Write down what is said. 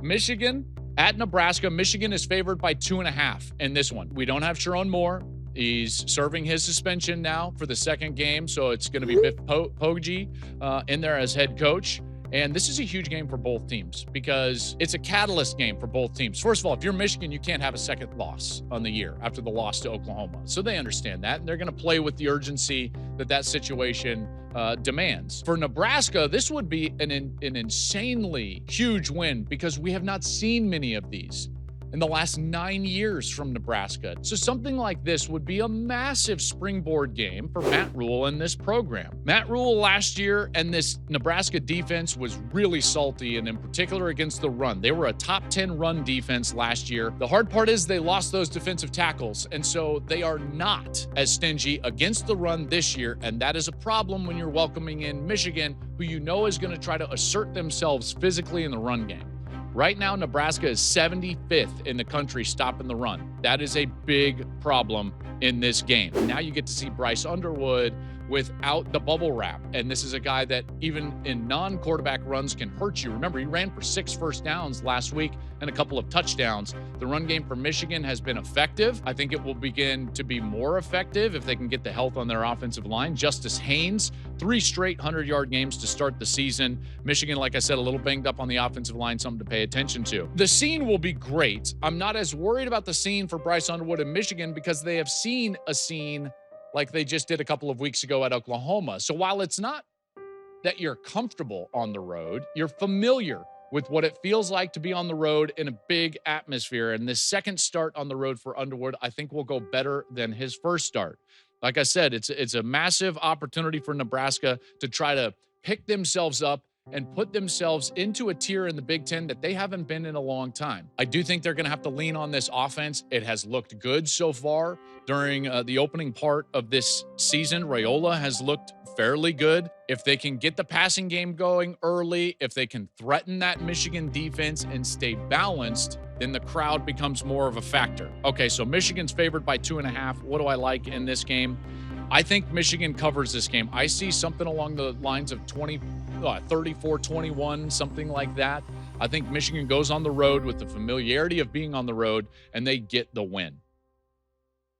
Michigan at Nebraska. Michigan is favored by 2.5 in this one. We don't have Sharon Moore. He's serving his suspension now for the second game, so it's going to be Biff Poggi in there as head coach. And this is a huge game for both teams because it's a catalyst game for both teams. First of all, if you're Michigan, you can't have a second loss on the year after the loss to Oklahoma. So they understand that, and they're going to play with the urgency that situation demands. For Nebraska, this would be an insanely huge win because we have not seen many of these in the last 9 years from Nebraska. So something like this would be a massive springboard game for Matt Rule and this program. Matt Rule last year and this Nebraska defense was really salty, and in particular against the run. They were a top 10 run defense last year. The hard part is they lost those defensive tackles, and so they are not as stingy against the run this year, and that is a problem when you're welcoming in Michigan, who you know is going to try to assert themselves physically in the run game. Right now, Nebraska is 75th in the country stopping the run. That is a big problem in this game. Now you get to see Bryce Underwood without the bubble wrap. And this is a guy that even in non-quarterback runs can hurt you. Remember, he ran for 6 first downs last week and a couple of touchdowns. The run game for Michigan has been effective. I think it will begin to be more effective if they can get the health on their offensive line. Justice Haynes, 3 straight 100-yard games to start the season. Michigan, like I said, a little banged up on the offensive line, something to pay attention to. The scene will be great. I'm not as worried about the scene for Bryce Underwood in Michigan because they have seen a scene like they just did a couple of weeks ago at Oklahoma. So while it's not that you're comfortable on the road, you're familiar with what it feels like to be on the road in a big atmosphere. And this second start on the road for Underwood, I think will go better than his first start. Like I said, it's a massive opportunity for Nebraska to try to pick themselves up and put themselves into a tier in the Big Ten that they haven't been in a long time. I do think they're going to have to lean on this offense. It has looked good so far during the opening part of this season. Raiola has looked fairly good. If they can get the passing game going early, if they can threaten that Michigan defense and stay balanced, then the crowd becomes more of a factor. Okay, so Michigan's favored by 2.5. What do I like in this game? I think Michigan covers this game. I see something along the lines of 34-21, something like that. I think Michigan goes on the road with the familiarity of being on the road, and they get the win.